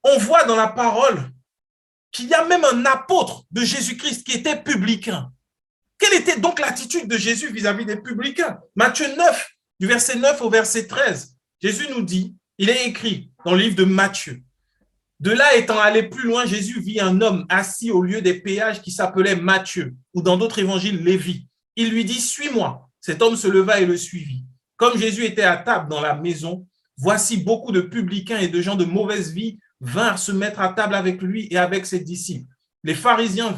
on voit dans la parole qu'il y a même un apôtre de Jésus-Christ qui était publicain. Quelle était donc l'attitude de Jésus vis-à-vis des publicains? Matthieu 9, du verset 9 au verset 13, Jésus nous dit, il est écrit dans le livre de Matthieu, de là étant allé plus loin, Jésus vit un homme assis au lieu des péages qui s'appelait Matthieu, ou dans d'autres évangiles, Lévi. Il lui dit, suis-moi. Cet homme se leva et le suivit. Comme Jésus était à table dans la maison, voici beaucoup de publicains et de gens de mauvaise vie vinrent se mettre à table avec lui et avec ses disciples. Les pharisiens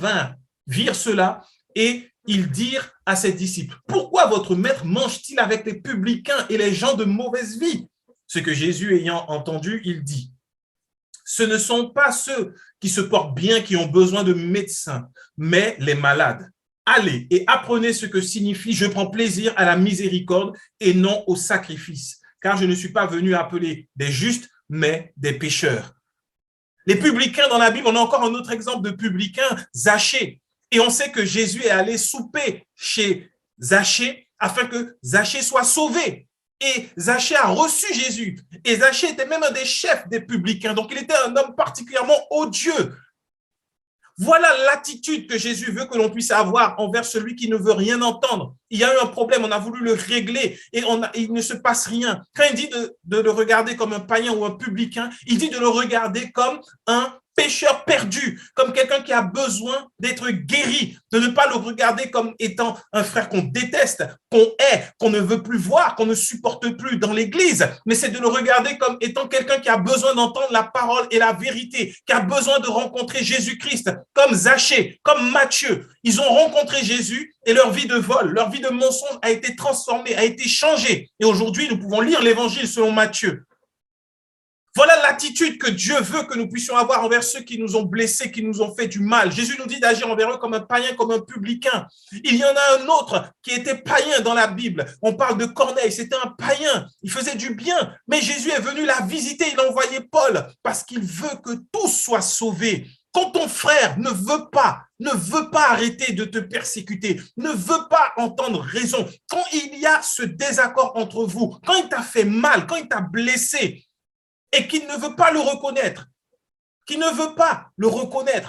virent cela et ils dirent à ses disciples, « Pourquoi votre maître mange-t-il avec les publicains et les gens de mauvaise vie ?» Ce que Jésus ayant entendu, il dit, « Ce ne sont pas ceux qui se portent bien qui ont besoin de médecins, mais les malades. Allez et apprenez ce que signifie « Je prends plaisir à la miséricorde et non au sacrifice, car je ne suis pas venu appeler des justes, mais des pécheurs. » Les publicains dans la Bible, on a encore un autre exemple de publicain, Zachée. Et on sait que Jésus est allé souper chez Zachée afin que Zachée soit sauvé. Et Zachée a reçu Jésus. Et Zachée était même un des chefs des publicains. Donc, il était un homme particulièrement odieux. Voilà l'attitude que Jésus veut que l'on puisse avoir envers celui qui ne veut rien entendre. Il y a eu un problème, on a voulu le régler et il ne se passe rien. Quand il dit de le regarder comme un païen ou un publicain, il dit de le regarder comme un pécheur perdu, comme quelqu'un qui a besoin d'être guéri, de ne pas le regarder comme étant un frère qu'on déteste, qu'on hait, qu'on ne veut plus voir, qu'on ne supporte plus dans l'église, mais c'est de le regarder comme étant quelqu'un qui a besoin d'entendre la parole et la vérité, qui a besoin de rencontrer Jésus-Christ, comme Zachée, comme Matthieu. Ils ont rencontré Jésus et leur vie de vol, leur vie de mensonge a été transformée, a été changée. Et aujourd'hui, nous pouvons lire l'évangile selon Matthieu. Voilà l'attitude que Dieu veut que nous puissions avoir envers ceux qui nous ont blessés, qui nous ont fait du mal. Jésus nous dit d'agir envers eux comme un païen, comme un publicain. Il y en a un autre qui était païen dans la Bible. On parle de Corneille, c'était un païen. Il faisait du bien, mais Jésus est venu la visiter. Il a envoyé Paul parce qu'il veut que tous soient sauvés. Quand ton frère ne veut pas arrêter de te persécuter, ne veut pas entendre raison, quand il y a ce désaccord entre vous, quand il t'a fait mal, quand il t'a blessé, et qu'il ne veut pas le reconnaître,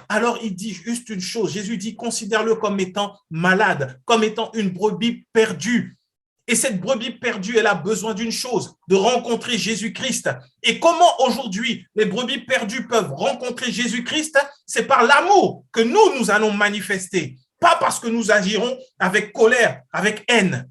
alors il dit juste une chose. Jésus dit, considère-le comme étant malade, comme étant une brebis perdue. Et cette brebis perdue, elle a besoin d'une chose, de rencontrer Jésus-Christ. Et comment aujourd'hui les brebis perdues peuvent rencontrer Jésus-Christ? C'est par l'amour que nous allons manifester, pas parce que nous agirons avec colère, avec haine.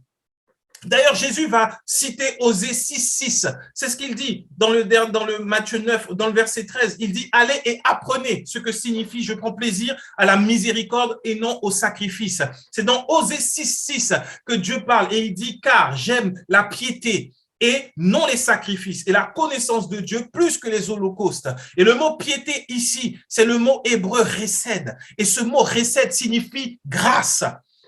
D'ailleurs, Jésus va citer Osée 6,6. C'est ce qu'il dit dans le Matthieu 9, dans le verset 13. Il dit, allez et apprenez ce que signifie je prends plaisir à la miséricorde et non au sacrifice. C'est dans Osée 6,6 que Dieu parle et il dit, car j'aime la piété et non les sacrifices et la connaissance de Dieu plus que les holocaustes. Et le mot piété ici, c'est le mot hébreu resed. Et ce mot resed signifie grâce.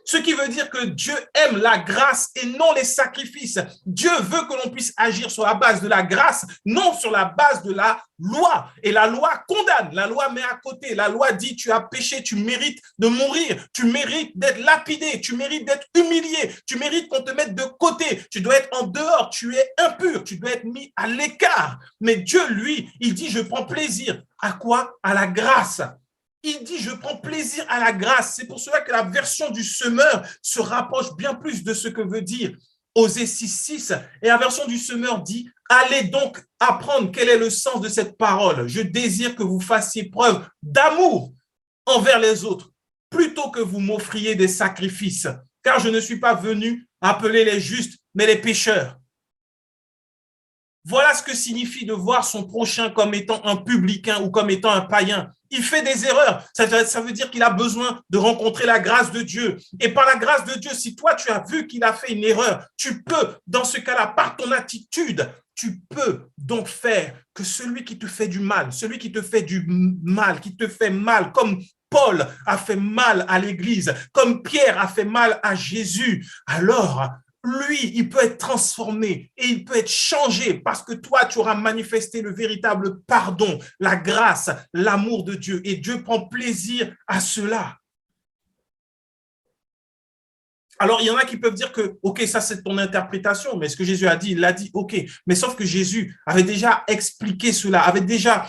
Ce qui veut dire que Dieu aime la grâce et non les sacrifices. Dieu veut que l'on puisse agir sur la base de la grâce, non sur la base de la loi. Et la loi condamne, la loi met à côté. La loi dit tu as péché, tu mérites de mourir, tu mérites d'être lapidé, tu mérites d'être humilié, tu mérites qu'on te mette de côté, tu dois être en dehors, tu es impur, tu dois être mis à l'écart. Mais Dieu, lui, il dit je prends plaisir. À quoi? À la grâce. Il dit, je prends plaisir à la grâce. C'est pour cela que la version du semeur se rapproche bien plus de ce que veut dire Osée 6,6. Et la version du semeur dit, allez donc apprendre quel est le sens de cette parole. Je désire que vous fassiez preuve d'amour envers les autres, plutôt que vous m'offriez des sacrifices. car je ne suis pas venu appeler les justes, mais les pécheurs. Voilà ce que signifie de voir son prochain comme étant un publicain ou comme étant un païen. Il fait des erreurs. Ça veut dire qu'il a besoin de rencontrer la grâce de Dieu. Et par la grâce de Dieu, si toi, tu as vu qu'il a fait une erreur, tu peux, dans ce cas-là, par ton attitude, tu peux donc faire que celui qui te fait du mal, celui qui te fait du mal, qui te fait mal, comme Paul a fait mal à l'Église, comme Pierre a fait mal à Jésus, alors lui, il peut être transformé et il peut être changé parce que toi, tu auras manifesté le véritable pardon, la grâce, l'amour de Dieu. Et Dieu prend plaisir à cela. Alors, il y en a qui peuvent dire que, OK, ça c'est ton interprétation, mais ce que Jésus a dit, il l'a dit, OK. Mais sauf que Jésus avait déjà expliqué cela, avait déjà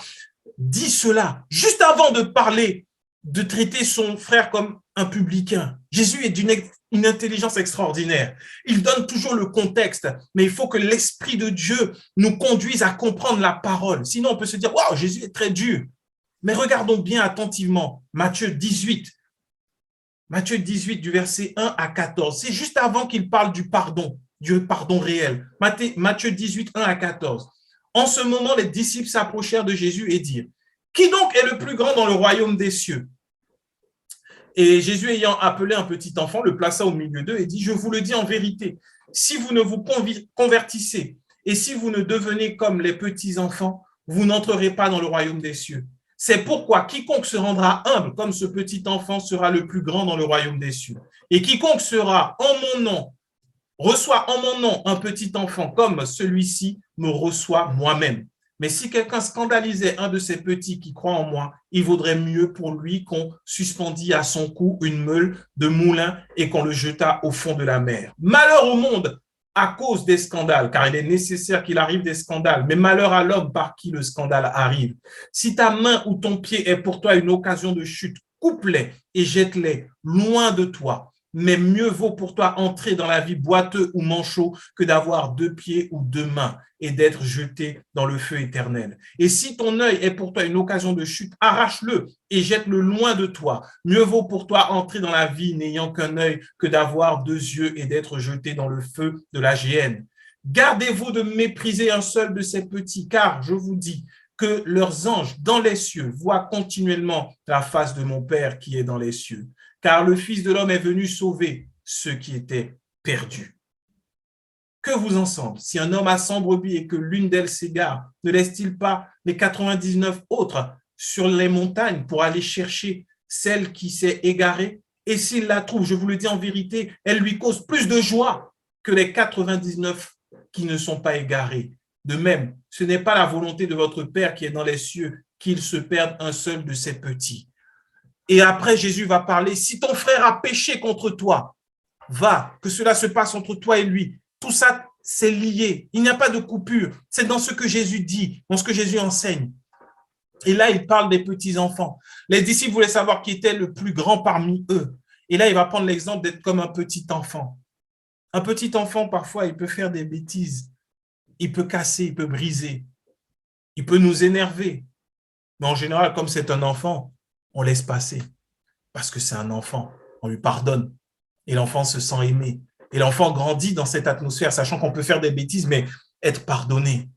dit cela, juste avant de parler, de traiter son frère comme un publicain. Jésus est d'une intelligence extraordinaire. Il donne toujours le contexte, mais il faut que l'Esprit de Dieu nous conduise à comprendre la parole. Sinon, on peut se dire, waouh, Jésus est très dur. Mais regardons bien attentivement Matthieu 18. Matthieu 18, du verset 1 à 14. C'est juste avant qu'il parle du pardon réel. Matthieu 18, 1 à 14. En ce moment, les disciples s'approchèrent de Jésus et dirent, qui donc est le plus grand dans le royaume des cieux? Et Jésus, ayant appelé un petit enfant, le plaça au milieu d'eux et dit, je vous le dis en vérité, si vous ne vous convertissez et si vous ne devenez comme les petits enfants, vous n'entrerez pas dans le royaume des cieux. C'est pourquoi quiconque se rendra humble comme ce petit enfant sera le plus grand dans le royaume des cieux. Et quiconque sera en mon nom, reçoit en mon nom un petit enfant comme celui-ci me reçoit moi-même. Mais si quelqu'un scandalisait un de ces petits qui croient en moi, il vaudrait mieux pour lui qu'on suspendît à son cou une meule de moulin et qu'on le jetât au fond de la mer. Malheur au monde à cause des scandales, car il est nécessaire qu'il arrive des scandales, mais malheur à l'homme par qui le scandale arrive. Si ta main ou ton pied est pour toi une occasion de chute, coupe-les et jette-les loin de toi. Mais mieux vaut pour toi entrer dans la vie boiteux ou manchot que d'avoir 2 pieds ou 2 mains et d'être jeté dans le feu éternel. Et si ton œil est pour toi une occasion de chute, arrache-le et jette-le loin de toi. Mieux vaut pour toi entrer dans la vie n'ayant qu'un œil que d'avoir 2 yeux et d'être jeté dans le feu de la géhenne. Gardez-vous de mépriser un seul de ces petits, car je vous dis que leurs anges dans les cieux voient continuellement la face de mon Père qui est dans les cieux. Car le Fils de l'homme est venu sauver ceux qui étaient perdus. Que vous en semble? Si un homme a 100 brebis et que l'une d'elles s'égare, ne laisse-t-il pas les 99 autres sur les montagnes pour aller chercher celle qui s'est égarée? Et s'il la trouve, je vous le dis en vérité, elle lui cause plus de joie que les 99 qui ne sont pas égarés. De même, ce n'est pas la volonté de votre Père qui est dans les cieux qu'il se perde un seul de ses petits. Et après, Jésus va parler, si ton frère a péché contre toi, va, que cela se passe entre toi et lui. Tout ça, c'est lié. Il n'y a pas de coupure. C'est dans ce que Jésus dit, dans ce que Jésus enseigne. Et là, il parle des petits-enfants. Les disciples voulaient savoir qui était le plus grand parmi eux. Et là, il va prendre l'exemple d'être comme un petit enfant. Un petit enfant, parfois, il peut faire des bêtises. Il peut casser, il peut briser. Il peut nous énerver. Mais en général, comme c'est un enfant, on laisse passer parce que c'est un enfant, on lui pardonne et l'enfant se sent aimé et l'enfant grandit dans cette atmosphère, sachant qu'on peut faire des bêtises, mais être pardonné.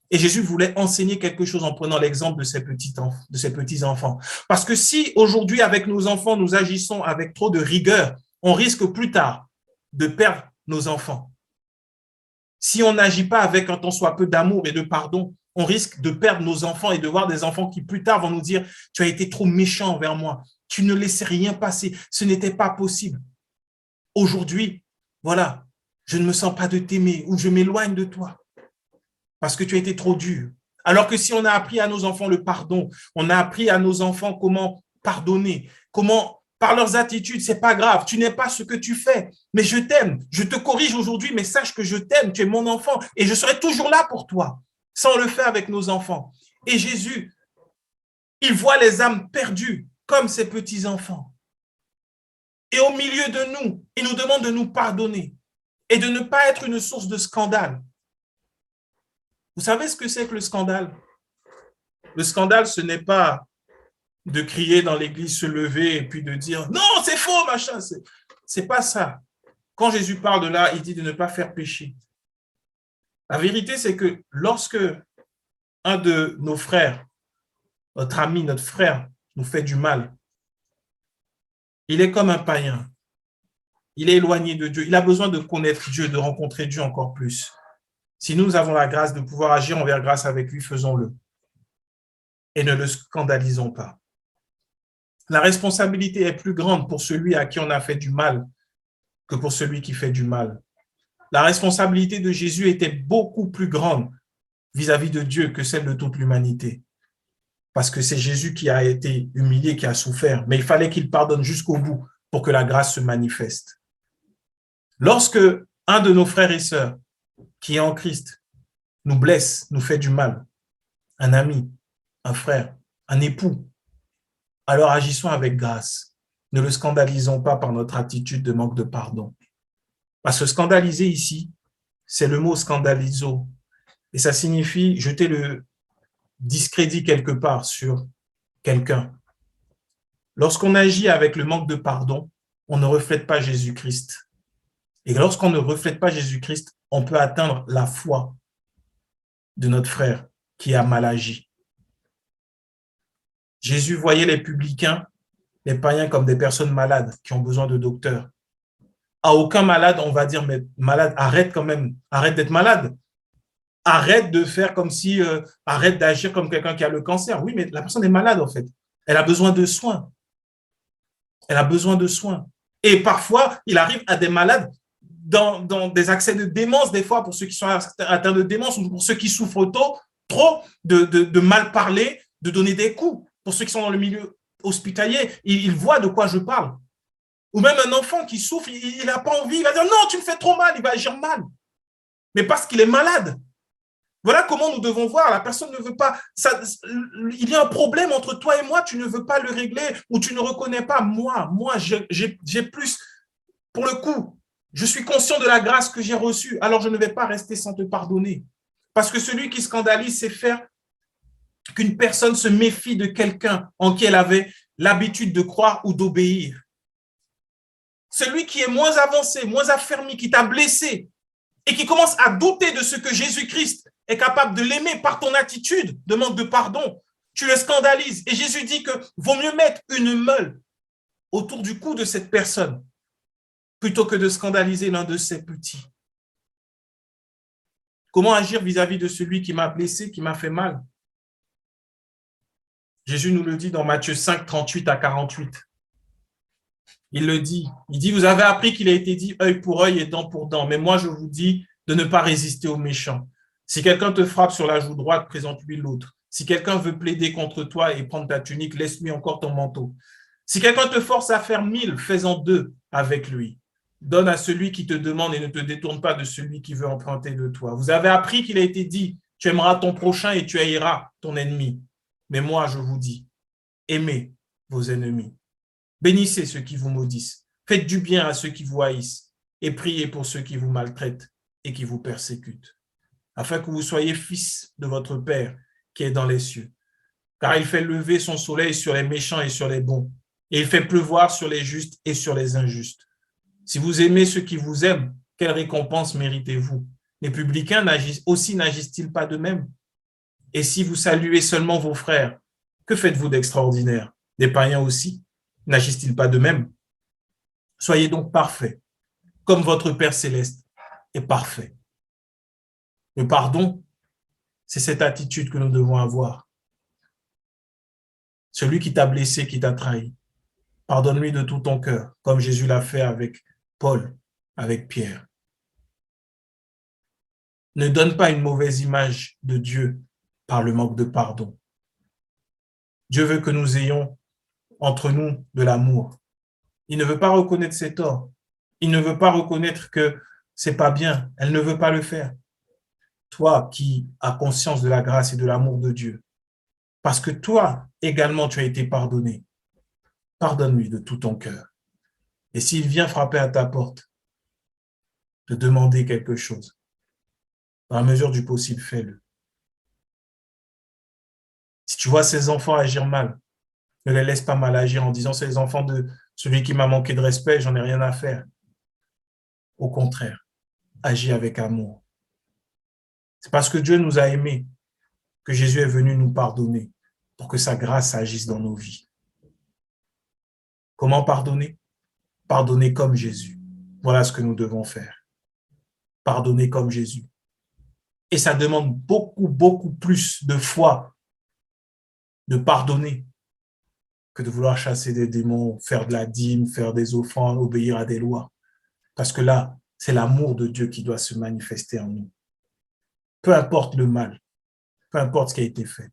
Et Jésus voulait enseigner quelque chose en prenant l'exemple de ces petits enfants. Parce que si aujourd'hui, avec nos enfants, nous agissons avec trop de rigueur, on risque plus tard de perdre nos enfants. Si on n'agit pas avec un tant soit peu d'amour et de pardon, on risque de perdre nos enfants et de voir des enfants qui plus tard vont nous dire « Tu as été trop méchant envers moi, tu ne laissais rien passer, ce n'était pas possible. Aujourd'hui, voilà, je ne me sens pas de t'aimer ou je m'éloigne de toi parce que tu as été trop dur. » Alors que si on a appris à nos enfants le pardon, on a appris à nos enfants comment pardonner, comment, par leurs attitudes, c'est pas grave, tu n'es pas ce que tu fais, mais je t'aime, je te corrige aujourd'hui, mais sache que je t'aime, tu es mon enfant et je serai toujours là pour toi. Ça, on le fait avec nos enfants. Et Jésus, il voit les âmes perdues comme ces petits-enfants. Et au milieu de nous, il nous demande de nous pardonner et de ne pas être une source de scandale. Vous savez ce que c'est que le scandale? Le scandale, ce n'est pas de crier dans l'église, se lever et puis de dire « Non, c'est faux, machin ». C'est pas ça. Quand Jésus parle de là, il dit de ne pas faire pécher. La vérité, c'est que lorsque un de nos frères, notre ami, notre frère, nous fait du mal, il est comme un païen. Il est éloigné de Dieu. Il a besoin de connaître Dieu, de rencontrer Dieu encore plus. Si nous avons la grâce de pouvoir agir envers grâce avec lui, faisons-le. Et ne le scandalisons pas. La responsabilité est plus grande pour celui à qui on a fait du mal que pour celui qui fait du mal. La responsabilité de Jésus était beaucoup plus grande vis-à-vis de Dieu que celle de toute l'humanité. Parce que c'est Jésus qui a été humilié, qui a souffert. Mais il fallait qu'il pardonne jusqu'au bout pour que la grâce se manifeste. Lorsque un de nos frères et sœurs qui est en Christ nous blesse, nous fait du mal, un ami, un frère, un époux, alors agissons avec grâce. Ne le scandalisons pas par notre attitude de manque de pardon. Parce que scandaliser ici, c'est le mot scandaliso. Et ça signifie jeter le discrédit quelque part sur quelqu'un. Lorsqu'on agit avec le manque de pardon, on ne reflète pas Jésus-Christ. Et lorsqu'on ne reflète pas Jésus-Christ, on peut atteindre la foi de notre frère qui a mal agi. Jésus voyait les publicains, les païens comme des personnes malades qui ont besoin de docteurs. À aucun malade, on va dire, mais malade, arrête quand même, arrête d'être malade. Arrête de faire comme si, arrête d'agir comme quelqu'un qui a le cancer. Oui, mais la personne est malade en fait. Elle a besoin de soins. Elle a besoin de soins. Et parfois, il arrive à des malades dans des accès de démence, des fois, pour ceux qui sont atteints de démence ou pour ceux qui souffrent trop de mal parler, de donner des coups. Pour ceux qui sont dans le milieu hospitalier, ils voient de quoi je parle. Ou même un enfant qui souffre, il n'a pas envie, il va dire non, tu me fais trop mal, il va agir mal. Mais parce qu'il est malade. Voilà comment nous devons voir. La personne ne veut pas. Il y a un problème entre toi et moi, tu ne veux pas le régler ou tu ne reconnais pas. Moi, j'ai plus. Pour le coup, je suis conscient de la grâce que j'ai reçue, alors je ne vais pas rester sans te pardonner. Parce que celui qui scandalise, c'est faire qu'une personne se méfie de quelqu'un en qui elle avait l'habitude de croire ou d'obéir. Celui qui est moins avancé, moins affermi, qui t'a blessé et qui commence à douter de ce que Jésus-Christ est capable de l'aimer par ton attitude de manque de pardon, tu le scandalises. Et Jésus dit que vaut mieux mettre une meule autour du cou de cette personne plutôt que de scandaliser l'un de ses petits. Comment agir vis-à-vis de celui qui m'a blessé, qui m'a fait mal? Jésus nous le dit dans Matthieu 5, 38 à 48. Il le dit. Il dit, vous avez appris qu'il a été dit œil pour œil et dent pour dent. Mais moi, je vous dis de ne pas résister aux méchants. Si quelqu'un te frappe sur la joue droite, présente-lui l'autre. Si quelqu'un veut plaider contre toi et prendre ta tunique, laisse-lui encore ton manteau. Si quelqu'un te force à faire 1000, fais-en 2 avec lui. Donne à celui qui te demande et ne te détourne pas de celui qui veut emprunter de toi. Vous avez appris qu'il a été dit, tu aimeras ton prochain et tu haïras ton ennemi. Mais moi, je vous dis, aimez vos ennemis. Bénissez ceux qui vous maudissent. Faites du bien à ceux qui vous haïssent et priez pour ceux qui vous maltraitent et qui vous persécutent, afin que vous soyez fils de votre Père qui est dans les cieux. Car il fait lever son soleil sur les méchants et sur les bons, et il fait pleuvoir sur les justes et sur les injustes. Si vous aimez ceux qui vous aiment, quelle récompense méritez-vous? Les publicains n'agissent-ils pas de même? Et si vous saluez seulement vos frères, que faites-vous d'extraordinaire? Les païens aussi n'agissent-ils pas de même? Soyez donc parfaits, comme votre Père céleste est parfait. Le pardon, c'est cette attitude que nous devons avoir. Celui qui t'a blessé, qui t'a trahi, pardonne-lui de tout ton cœur, comme Jésus l'a fait avec Paul, avec Pierre. Ne donne pas une mauvaise image de Dieu par le manque de pardon. Dieu veut que nous ayons entre nous de l'amour. Il ne veut pas reconnaître ses torts. Il ne veut pas reconnaître que c'est pas bien. Elle ne veut pas le faire. Toi qui as conscience de la grâce et de l'amour de Dieu, parce que toi également tu as été pardonné, pardonne-lui de tout ton cœur. Et s'il vient frapper à ta porte, te demander quelque chose, dans la mesure du possible, fais-le. Si tu vois ces enfants agir mal, ne les laisse pas mal agir en disant c'est les enfants de celui qui m'a manqué de respect, j'en ai rien à faire. Au contraire, agis avec amour. C'est parce que Dieu nous a aimés que Jésus est venu nous pardonner pour que sa grâce agisse dans nos vies. Comment pardonner? Pardonner comme Jésus. Voilà ce que nous devons faire. Pardonner comme Jésus. Et ça demande beaucoup, beaucoup plus de foi de pardonner que de vouloir chasser des démons, faire de la dîme, faire des offrandes, obéir à des lois. Parce que là, c'est l'amour de Dieu qui doit se manifester en nous. Peu importe le mal, peu importe ce qui a été fait.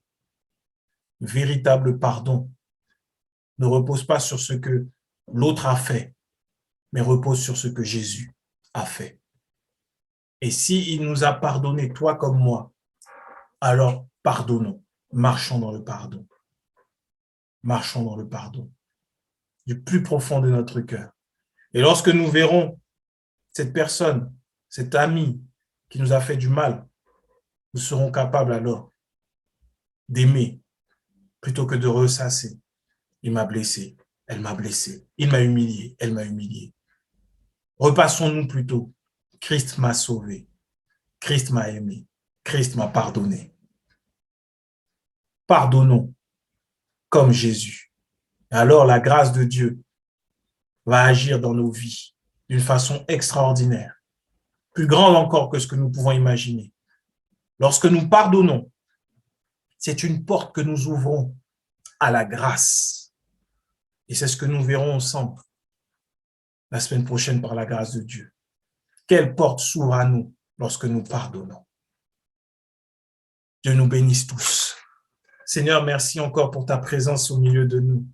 Le véritable pardon ne repose pas sur ce que l'autre a fait, mais repose sur ce que Jésus a fait. Et s'il nous a pardonné, toi comme moi, alors pardonnons, marchons dans le pardon. Marchons dans le pardon, du plus profond de notre cœur. Et lorsque nous verrons cette personne, cet ami qui nous a fait du mal, nous serons capables alors d'aimer plutôt que de ressasser. Il m'a blessé, elle m'a blessé. Il m'a humilié, elle m'a humilié. Repassons-nous plutôt. Christ m'a sauvé, Christ m'a aimé, Christ m'a pardonné. Pardonnons comme Jésus. Et alors la grâce de Dieu va agir dans nos vies d'une façon extraordinaire, plus grande encore que ce que nous pouvons imaginer. Lorsque nous pardonnons, c'est une porte que nous ouvrons à la grâce. Et c'est ce que nous verrons ensemble la semaine prochaine par la grâce de Dieu. Quelle porte s'ouvre à nous lorsque nous pardonnons? Dieu nous bénisse tous. Seigneur, merci encore pour ta présence au milieu de nous.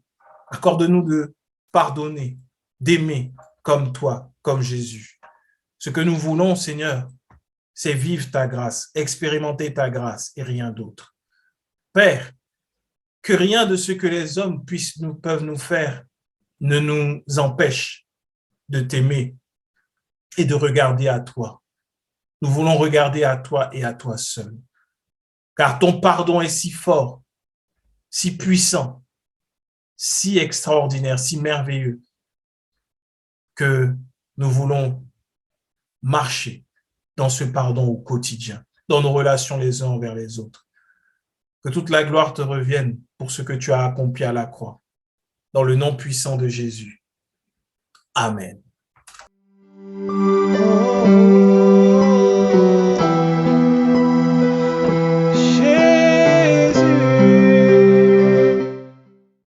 Accorde-nous de pardonner, d'aimer comme toi, comme Jésus. Ce que nous voulons, Seigneur, c'est vivre ta grâce, expérimenter ta grâce et rien d'autre. Père, que rien de ce que les hommes peuvent nous faire ne nous empêche de t'aimer et de regarder à toi. Nous voulons regarder à toi et à toi seul. Car ton pardon est si fort, si puissant, si extraordinaire, si merveilleux, que nous voulons marcher dans ce pardon au quotidien, dans nos relations les uns envers les autres. Que toute la gloire te revienne pour ce que tu as accompli à la croix. Dans le nom puissant de Jésus. Amen.